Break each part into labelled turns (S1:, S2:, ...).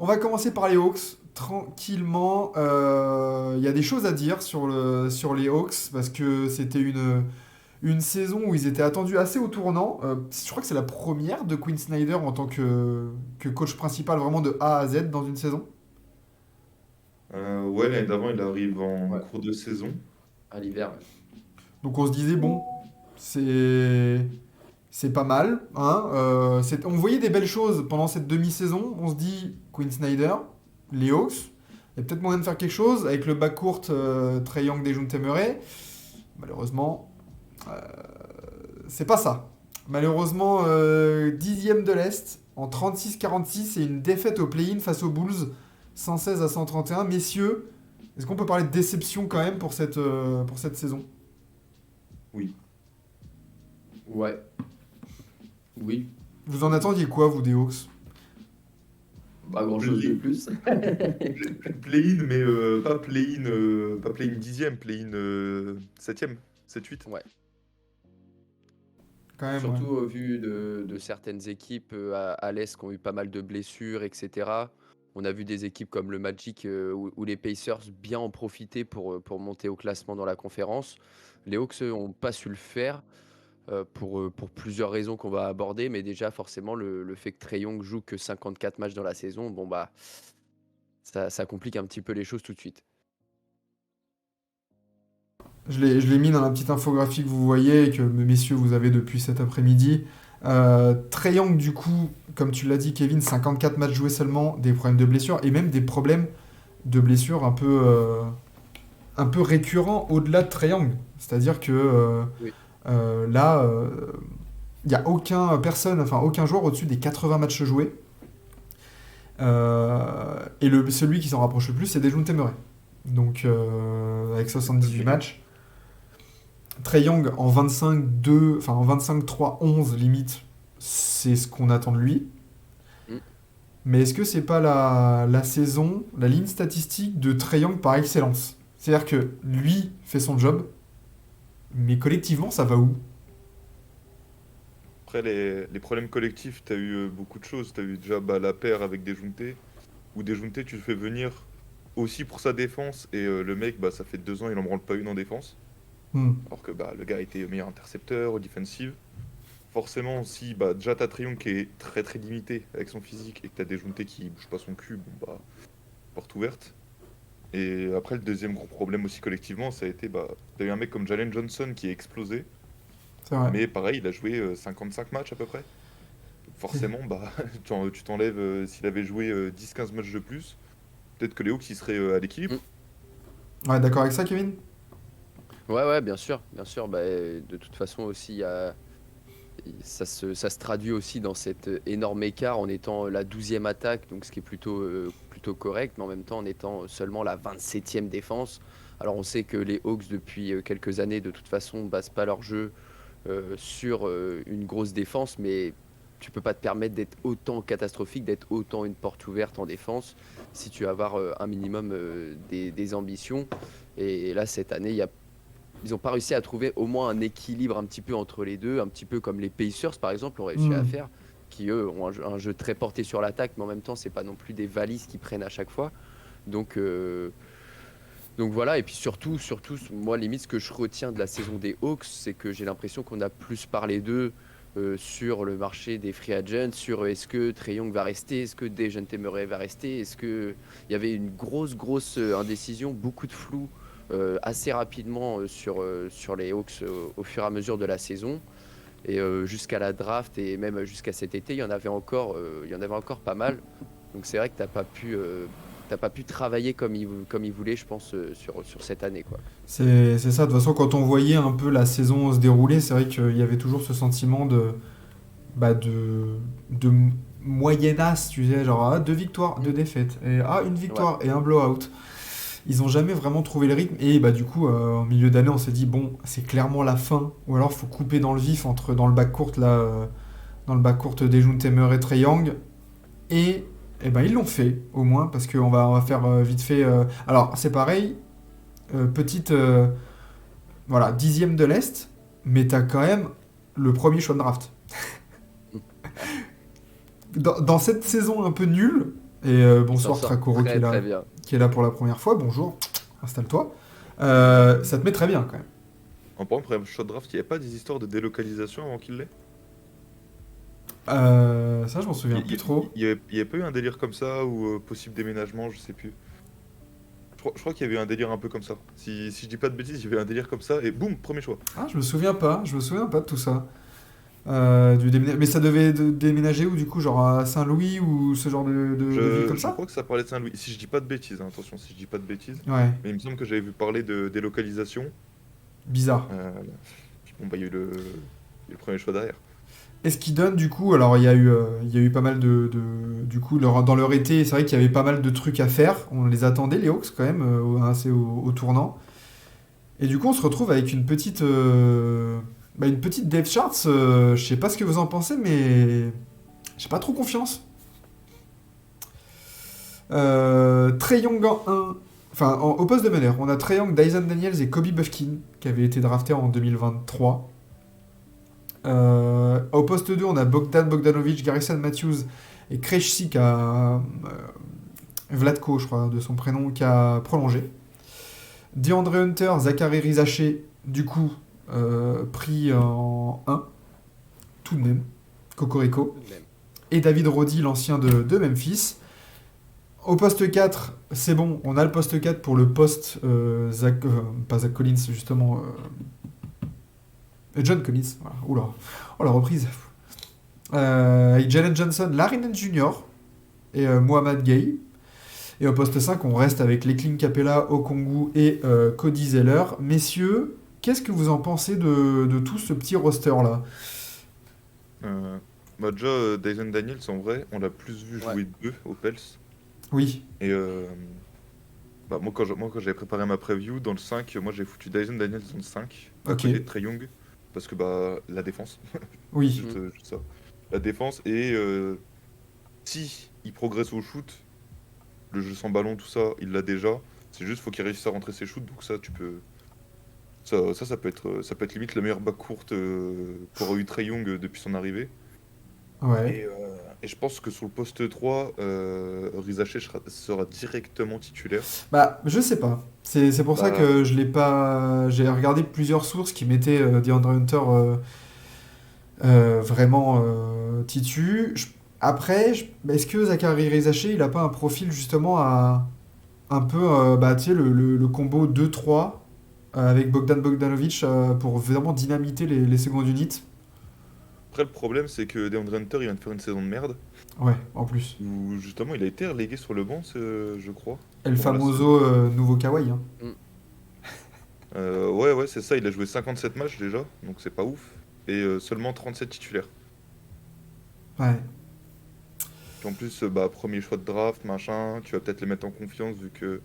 S1: On va commencer par les Hawks, tranquillement. Il y a des choses à dire sur les Hawks, parce que c'était une saison où ils étaient attendus assez au tournant. Je crois que c'est la première de Quinn Snyder en tant que coach principal, vraiment de A à Z dans une saison.
S2: Ouais, l'année d'avant, il arrive en
S3: Ouais,
S2: cours de saison.
S3: à l'hiver. Ouais.
S1: Donc on se disait, bon, c'est c'est pas mal, hein. On voyait des belles choses pendant cette demi-saison. On se dit, Quinn Snyder, les Hawks, il y a peut-être moyen de faire quelque chose avec le backcourt Trae Young, Dejounte Murray. Malheureusement, euh, c'est pas ça. Malheureusement, dixième de l'Est en 36-46 et une défaite au play-in face aux Bulls, 116-131. Messieurs, est-ce qu'on peut parler de déception quand même pour cette saison?
S2: Oui.
S3: Ouais, oui,
S1: Vous en attendiez quoi, vous, des Hawks?
S3: pas grand-chose de
S2: Play-
S3: plus.
S2: Play-in, mais pas play-in dixième, play-in septième, 7-8.
S3: Ouais.
S1: Quand même, ouais.
S3: Surtout au vu de certaines équipes à l'Est qui ont eu pas mal de blessures, etc. On a vu des équipes comme le Magic ou les Pacers bien en profiter pour monter au classement dans la conférence. Les Hawks n'ont pas su le faire pour plusieurs raisons qu'on va aborder, mais déjà forcément le fait que Trae Young joue que 54 matchs dans la saison, bon bah ça complique un petit peu les choses tout de suite.
S1: Je l'ai mis dans la petite infographie que vous voyez et que messieurs vous avez depuis cet après-midi. Trae Young, du coup, comme tu l'as dit, Kevin, 54 matchs joués seulement, des problèmes de blessure et même des problèmes de blessure un peu récurrents au-delà de Trae Young. C'est-à-dire que
S3: Oui.
S1: là, il n'y a aucun joueur au-dessus des 80 matchs joués. Celui qui s'en rapproche le plus, c'est Dejounte Murray. Donc, avec 78 matchs. Trae Young en 25-2, enfin en 25-3-11 limite, c'est ce qu'on attend de lui.
S3: Mm.
S1: Mais est-ce que c'est pas la saison, la ligne statistique de Trae Young par excellence? C'est-à-dire que lui fait son job, mais collectivement, ça va où?
S2: Après, les problèmes collectifs, tu as eu beaucoup de choses. Tu as eu déjà la paire avec Dejounte, où Dejounte, tu le fais venir aussi pour sa défense, et le mec, bah, ça fait 2 ans, il en branle pas une en défense.
S1: Hmm.
S2: Alors que bah, le gars était meilleur intercepteur, au defensive. Forcément, si bah, déjà t'as Trae Young qui est très très limité avec son physique, et que t'as Dejounte qui bouge pas son cul, bon bah, porte ouverte. Et après, le deuxième gros problème aussi collectivement, ça a été, bah, t'as eu un mec comme Jalen Johnson qui a explosé,
S1: C'est vrai.
S2: mais pareil, il a joué 55 matchs à peu près. Donc forcément, bah, tu t'enlèves, s'il avait joué 10-15 matchs de plus, peut-être que les Hawks, ils seraient à l'équilibre.
S3: Mm.
S1: Ouais, d'accord avec ça, Kevin?
S3: Ouais, ouais, bien sûr, bien sûr. Bah, de toute façon aussi, ça se traduit aussi dans cet énorme écart en étant la 12e attaque, donc ce qui est plutôt correct, mais en même temps en étant seulement la 27e défense. Alors on sait que les Hawks depuis quelques années de toute façon basent pas leur jeu sur une grosse défense, mais tu peux pas te permettre d'être autant catastrophique, d'être autant une porte ouverte en défense si tu veux avoir un minimum des ambitions. Et là cette année, ils n'ont pas réussi à trouver au moins un équilibre un petit peu entre les deux, un petit peu comme les Pacers par exemple ont réussi à
S1: Hmm.
S3: faire, qui eux ont un jeu très porté sur l'attaque, mais en même temps c'est pas non plus des valises qui prennent à chaque fois. Donc, euh, donc voilà, et puis surtout, moi limite ce que je retiens de la saison des Hawks, c'est que j'ai l'impression qu'on a plus parlé d'eux sur le marché des free agents, sur est-ce que Trae Young va rester, est-ce que Dejounte Murray va rester, est-ce que il y avait une grosse indécision, beaucoup de flou assez rapidement sur les Hawks au fur et à mesure de la saison. Et jusqu'à la draft et même jusqu'à cet été, il y en avait encore pas mal. Donc c'est vrai que t'as pas pu travailler comme il voulait, je pense, sur cette année, quoi.
S1: C'est ça, de toute façon, quand on voyait un peu la saison se dérouler, c'est vrai qu'il y avait toujours ce sentiment de moyennasse, tu sais, genre deux victoires, deux
S3: Mm.
S1: défaites, et une
S3: Ouais.
S1: victoire et un blowout. Ils ont jamais vraiment trouvé le rythme, et bah du coup, en milieu d'année, on s'est dit, bon, c'est clairement la fin, ou alors faut couper dans le vif dans le backcourt, là, dans le backcourt Dejounte Murray, Trae Young, et, ben ils l'ont fait, au moins, parce on va faire vite fait. Alors, c'est pareil, petite, voilà, dixième de l'Est, mais t'as quand même le premier choix de draft.
S3: Mm. Ouais.
S1: Dans cette saison un peu nulle, Et
S3: Il s'en
S1: bonsoir
S3: sort
S1: Trakoro
S3: très très bien.
S1: qui est là pour la première fois. Bonjour, installe-toi. Ça te met très bien quand même.
S2: En par exemple, shot draft, il n'y avait pas des histoires de délocalisation avant qu'il l'ait?
S1: Ça, je m'en souviens plus trop.
S2: Il y avait pas eu un délire comme ça ou possible déménagement, je sais plus. Je crois qu'il y avait eu un délire un peu comme ça. Si je dis pas de bêtises, il y avait un délire comme ça et boum, premier choix.
S1: Ah, je me souviens pas. Je me souviens pas de tout ça. Mais ça devait déménager où du coup, genre à Saint-Louis ou ce genre de ville comme
S2: Je
S1: ça?
S2: crois que ça parlait de Saint-Louis. Si je dis pas de bêtises, hein, attention, si je dis pas de bêtises.
S1: Ouais,
S2: Mais il me semble que j'avais vu parler de délocalisation.
S1: bizarre.
S2: Puis bon, bah, il y a eu le premier choix derrière.
S1: Et ce qui donne du coup, alors il y a eu pas mal du coup, dans leur été, c'est vrai qu'il y avait pas mal de trucs à faire. On les attendait, les Hawks, quand même, assez au tournant. Et du coup, on se retrouve avec une petite depth charts. Je sais pas ce que vous en pensez, mais j'ai pas trop confiance. Trae Young en 1. Enfin, au poste de meneur, on a Trae Young, Dyson Daniels et Kobe Buffkin, qui avaient été draftés en 2023. Au poste 2, on a Bogdan Bogdanovic, Garrison Matthews et Krejci, Vlatko, je crois, de son prénom, qui a prolongé. DeAndre Hunter, Zachary Rizaché, du coup, pris en 1, tout de même, Cocorico.
S3: Tout de même.
S1: Et David Roddy, l'ancien de Memphis. Au poste 4, c'est bon, on a le poste 4 pour le poste pas Zach Collins, justement, John Collins. Voilà. Oula, oh la reprise. Avec Jalen Johnson, Larry Jr. et Mohamed Gay. Et au poste 5, on reste avec Leklin Capella, Okongu et Cody Zeller. Messieurs, qu'est-ce que vous en pensez de tout ce petit roster-là?
S2: Bah déjà, Dyson Daniels, en vrai, on l'a plus vu
S3: Ouais.
S2: jouer 2 au Pels.
S1: Oui,
S2: Et bah, moi, quand j'avais préparé ma preview, dans le 5, moi j'ai foutu Dyson Daniels dans le 5, à
S1: Ok.
S2: côté de Trae Young, parce que bah, la défense,
S1: oui.
S2: juste ça. La défense, et si il progresse au shoot, le jeu sans ballon, tout ça, il l'a déjà. C'est juste, faut qu'il réussisse à rentrer ses shoots, donc ça, tu peux. Ça peut être limite la meilleure back courte qu'aurait eu Trae Young depuis son arrivée.
S1: Ouais.
S2: Et je pense que sur le poste 3, Rizaché sera directement titulaire.
S1: Bah, je sais pas. C'est pour ça
S2: Bah,
S1: que je l'ai pas. J'ai regardé plusieurs sources qui mettaient DeAndre Hunter vraiment titu. Après, est-ce que Zachary Rizaché, il a pas un profil justement à un peu, bah, tu sais, le combo 2-3 avec Bogdan Bogdanovic pour vraiment dynamiter les secondes units?
S2: après, le problème, c'est que DeAndre Hunter, il vient de faire une saison de merde,
S1: Ouais, en plus.
S2: où justement, il a été relégué sur le banc, je crois.
S1: El
S2: Pendant la
S1: Famoso
S2: saison.
S1: nouveau Kawhi, hein.
S3: Mm.
S2: Ouais, c'est ça, il a joué 57 matchs déjà, donc c'est pas ouf. Et seulement 37 titulaires.
S1: Ouais.
S2: Puis en plus, bah, premier choix de draft, machin, tu vas peut-être les mettre en confiance vu que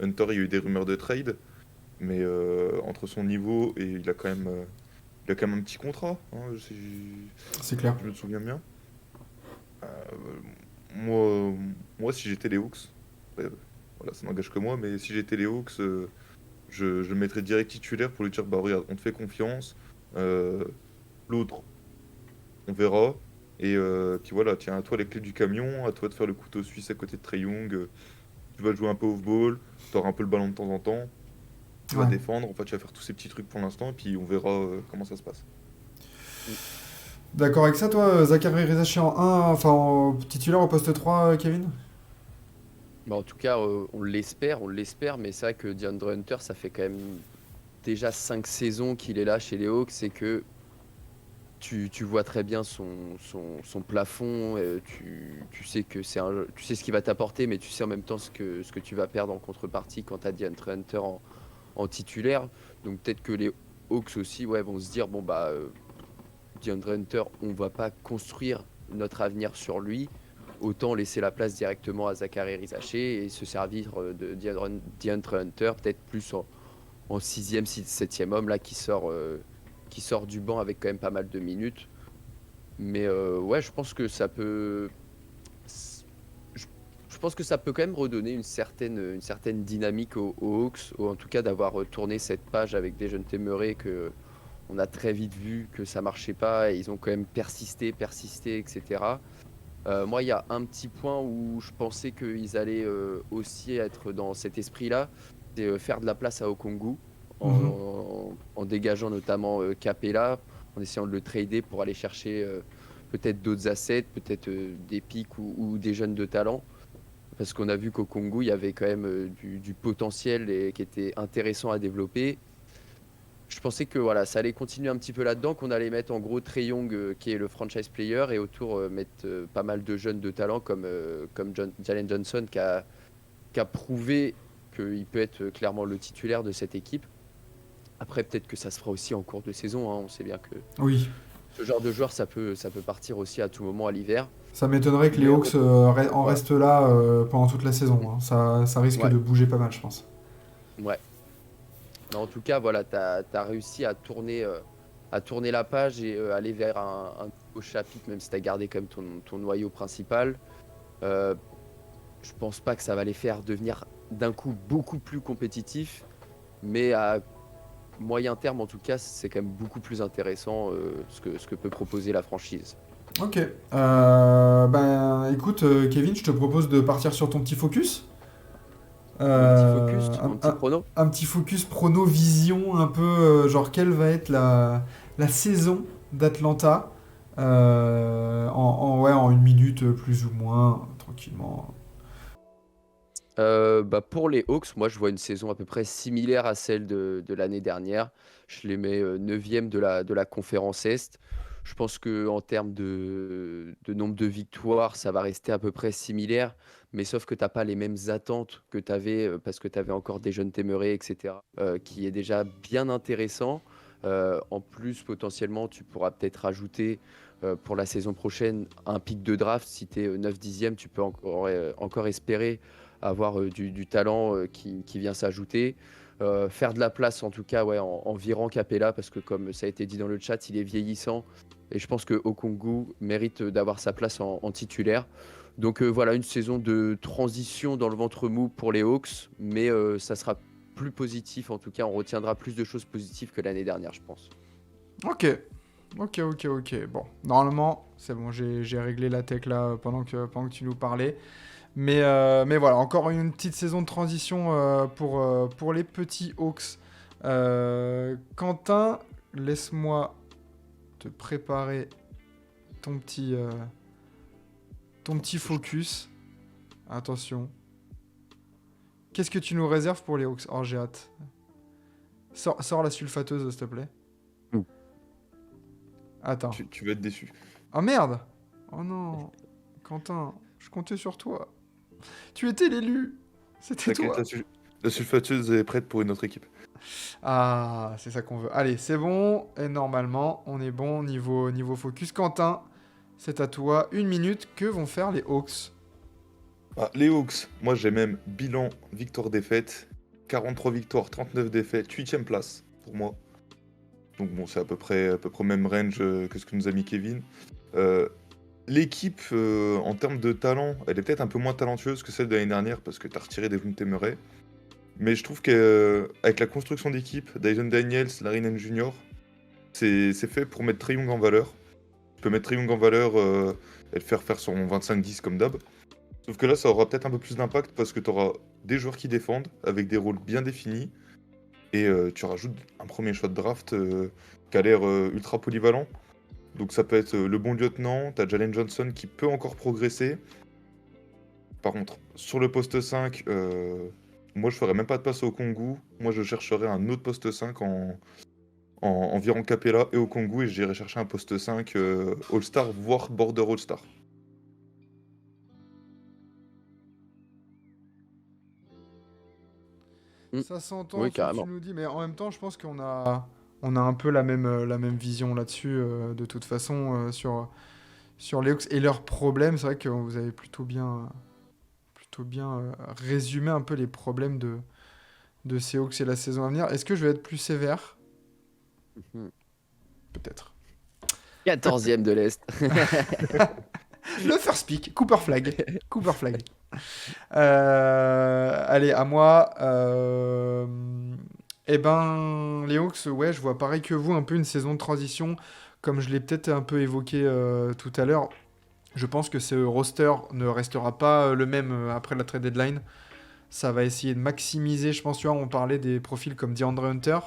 S2: Hunter, il y a eu des rumeurs de trade. Mais entre son niveau et il a quand même un petit contrat, hein,
S1: C'est clair.
S2: je me souviens bien. Euh, moi, moi, si j'étais les Hawks, voilà, ça n'engage que moi, mais si j'étais les Hawks, je le mettrais direct titulaire pour lui dire, bah regarde, on te fait confiance, euh, l'autre, on verra, et puis voilà, tiens, à toi les clés du camion, à toi de faire le couteau suisse à côté de Trae Young, tu vas jouer un peu off-ball, tu auras un peu le ballon de temps en temps, tu vas
S1: Ouais.
S2: défendre, enfin tu vas faire tous ces petits trucs pour l'instant, et puis on verra comment ça se passe.
S1: D'accord avec ça, toi, Zachary Rizaché en 1, enfin en titulaire au poste 3, Kevin?
S3: Bah, en tout cas, on l'espère, mais c'est vrai que DeAndre Hunter, ça fait quand même déjà 5 saisons qu'il est là chez les Hawks et que tu vois très bien son plafond, tu sais que tu sais ce qu'il va t'apporter, mais tu sais en même temps ce que tu vas perdre en contrepartie quand tu as DeAndre Hunter en titulaire. Donc peut-être que les Hawks aussi ouais, vont se dire, bon bah DeAndre Hunter, on va pas construire notre avenir sur lui, autant laisser la place directement à Zachary Rizaché et se servir de DeAndre Hunter, peut-être plus en sixième, septième homme là qui sort du banc avec quand même pas mal de minutes. Mais ouais, je pense que ça peut, je, je pense que ça peut quand même redonner une certaine dynamique aux Hawks, ou en tout cas d'avoir tourné cette page avec des jeunes Murray que on a très vite vu que ça marchait pas et ils ont quand même persisté, etc. Moi, il y a un petit point où je pensais qu'ils allaient aussi être dans cet esprit-là, c'est faire de la place à Okongwu
S1: Mhm.
S3: en dégageant notamment Capella, en essayant de le trader pour aller chercher peut-être d'autres assets, peut-être des pics ou des jeunes de talent. Parce qu'on a vu qu'au Congo, il y avait quand même du potentiel et qui était intéressant à développer. Je pensais que voilà, ça allait continuer un petit peu là-dedans, qu'on allait mettre en gros Trae Young qui est le franchise player et autour mettre pas mal de jeunes de talent comme Jalen Johnson qui a prouvé qu'il peut être clairement le titulaire de cette équipe. Après, peut-être que ça se fera aussi en cours de saison, hein. On sait bien que
S1: Oui.
S3: ce genre de joueur, ça peut partir aussi à tout moment à l'hiver.
S1: Ça m'étonnerait que les
S3: Mais
S1: Hawks en
S3: ouais.
S1: restent là pendant toute la saison, hein. Ça risque
S3: Ouais,
S1: de bouger pas mal, je pense.
S3: ouais. Mais en tout cas, voilà, tu as réussi à tourner la page et aller vers un nouveau chapitre, même si tu as gardé quand même ton noyau principal. Euh, je pense pas que ça va les faire devenir d'un coup beaucoup plus compétitifs, mais à moyen terme, en tout cas, c'est quand même beaucoup plus intéressant ce que peut proposer la franchise.
S1: Ok. Ben, écoute, Kevin, je te propose de partir sur ton petit focus.
S3: Mon petit focus,
S1: Euh, un,
S3: mon petit
S1: un-
S3: prono.
S1: un petit focus prono vision, un peu genre quelle va être la saison d'Atlanta ouais, en une minute plus ou moins, tranquillement.
S3: Bah pour les Hawks, moi je vois une saison à peu près similaire à celle de l'année dernière. Je les mets 9e de la conférence Est. Je pense que en termes de nombre de victoires, ça va rester à peu près similaire, mais sauf que tu n'as pas les mêmes attentes que tu avais parce que tu avais encore des jeunes téméraires, etc., qui est déjà bien intéressant. En plus, potentiellement, tu pourras peut-être rajouter pour la saison prochaine un pic de draft. Si tu es 9-10e, tu peux encore espérer avoir du talent qui vient s'ajouter. Faire de la place, en tout cas, ouais, en virant Capella, parce que comme ça a été dit dans le chat, il est vieillissant. Et je pense que Okongwu mérite d'avoir sa place en titulaire. Donc voilà, une saison de transition dans le ventre mou pour les Hawks, mais ça sera plus positif. En tout cas, on retiendra plus de choses positives que l'année dernière, je pense.
S1: Ok. Ok. Bon, normalement, c'est bon, j'ai réglé la tech là pendant que tu nous parlais. Mais voilà, encore une petite saison de transition pour les petits Hawks. Quentin, laisse-moi te préparer ton petit focus. Attention. Qu'est-ce que tu nous réserves pour les Hawks? Oh, j'ai hâte. Sors la sulfateuse, s'il te plaît.
S3: Ouh.
S1: Attends.
S2: Tu vas être déçu.
S1: Oh merde! Oh non! Quentin, je comptais sur toi. Tu étais l'élu! C'était
S2: T'inquiète,
S1: toi!
S2: la sulfateuse est prête pour une autre équipe.
S1: Ah, c'est ça qu'on veut. Allez, c'est bon. Et normalement, on est bon niveau focus. Quentin, c'est à toi. Une minute. Que vont faire les Hawks?
S2: Ah, les Hawks, moi j'ai même bilan victoire-défaite. 43 victoires, 39 défaites, 8ème place pour moi. Donc bon, c'est à peu près au même range que ce que nous a mis Kevin. Euh, L'équipe, en termes de talent, elle est peut-être un peu moins talentueuse que celle de l'année dernière parce que tu as retiré des Devontae Murray. Mais je trouve qu'avec la construction d'équipe, Dyson Daniels, Larry Nance Jr., c'est fait pour mettre Trae Young en valeur. Tu peux mettre Trae Young en valeur et le faire faire son 25-10 comme d'hab. Sauf que là, ça aura peut-être un peu plus d'impact parce que tu auras des joueurs qui défendent avec des rôles bien définis et tu rajoutes un premier choix de draft qui a l'air ultra polyvalent. Donc ça peut être le bon lieutenant, t'as Jalen Johnson qui peut encore progresser. Par contre, sur le poste 5, moi je ferais même pas de passe au Kongu. Moi je chercherais un autre poste 5 en virant Capella et au Kongu et j'irais chercher un poste 5 All-Star, voire Border All-Star.
S3: Mm.
S1: Ça s'entend
S3: Oui,
S1: ce que tu
S3: carrément.
S1: nous dis, mais en même temps, je pense qu'on a un peu la même vision là-dessus, de toute façon, sur les Hawks et leurs problèmes. C'est vrai que vous avez plutôt bien résumé un peu les problèmes de ces Hawks et la saison à venir. Est-ce que je vais être plus sévère?
S3: Mhm.
S1: Peut-être.
S3: 14e de l'Est.
S1: Le first pick, Cooper Flag. Cooper Flag. Allez, à moi. Eh ben, les Hawks, ouais, je vois pareil que vous, un peu une saison de transition, comme je l'ai peut-être un peu évoqué tout à l'heure. Je pense que ce roster ne restera pas le même après la trade deadline. Ça va essayer de maximiser, je pense, tu vois, on parlait des profils comme DeAndre Hunter.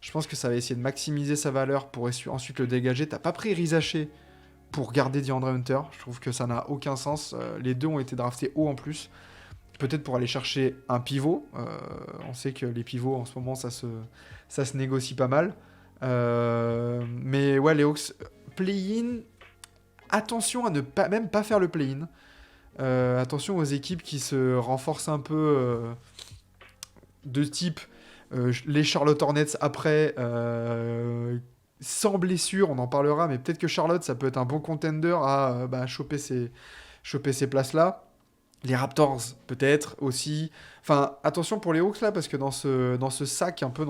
S1: Je pense que ça va essayer de maximiser sa valeur pour ensuite le dégager. T'as pas pris Rizaché pour garder DeAndre Hunter. Je trouve que ça n'a aucun sens. Les deux ont été draftés haut en plus. Peut-être pour aller chercher un pivot. On sait que les pivots, en ce moment, ça se négocie pas mal. Mais ouais, les Hawks, play-in, attention à ne pas, même pas faire le play-in. Attention aux équipes qui se renforcent un peu de type les Charlotte Hornets après, sans blessure, on en parlera, mais peut-être que Charlotte, ça peut être un bon contender à choper ces places-là. Les Raptors, peut-être aussi. Enfin, attention pour les Hawks là, parce que dans ce sac, un peu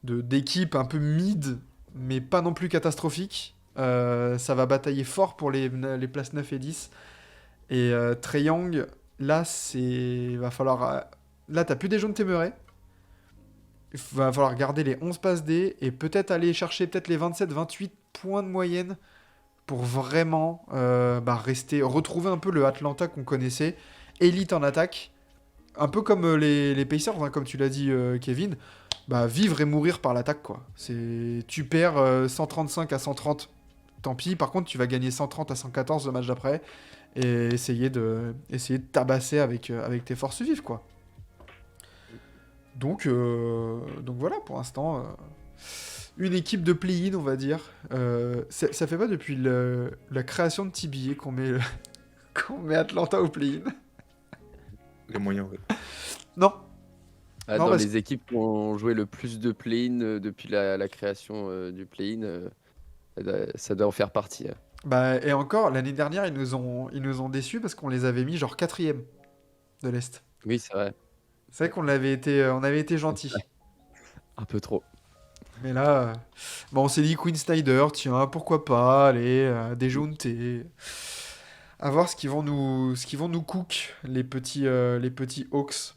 S1: d'équipe un peu mid, mais pas non plus catastrophique, ça va batailler fort pour les places 9 et 10. Et Trae Young, là, va falloir. Là, t'as plus des jaunes téméraires. Il va falloir garder les 11 passes D et peut-être aller chercher peut-être les 27-28 points de moyenne pour vraiment retrouver un peu le Atlanta qu'on connaissait. Élite en attaque. Un peu comme les Pacers, hein, comme tu l'as dit, Kevin. Vivre et mourir par l'attaque, quoi. Tu perds 135 à 130, tant pis. Par contre, tu vas gagner 130 à 114 le match d'après. Et essayer de tabasser avec tes forces vives, quoi. Donc voilà, pour l'instant, une équipe de play-in, on va dire. Ça fait pas depuis la création de TBA qu'on met Atlanta au play-in.
S2: Les moyens, ouais.
S1: Non.
S3: Ah,
S1: Non,
S3: dans
S1: parce-
S3: les équipes qui ont joué le plus de play-in depuis la création du play-in, ça doit en faire partie.
S1: Et encore, l'année dernière, ils nous ont déçus parce qu'on les avait mis genre 4ème de l'Est.
S3: Oui, c'est vrai.
S1: C'est vrai qu'on avait été gentils.
S3: Un peu trop.
S1: Mais là, on s'est dit Quinn Snyder, tiens, pourquoi pas, allez, déjounter. À voir ce qu'ils vont nous cook, les petits Hawks.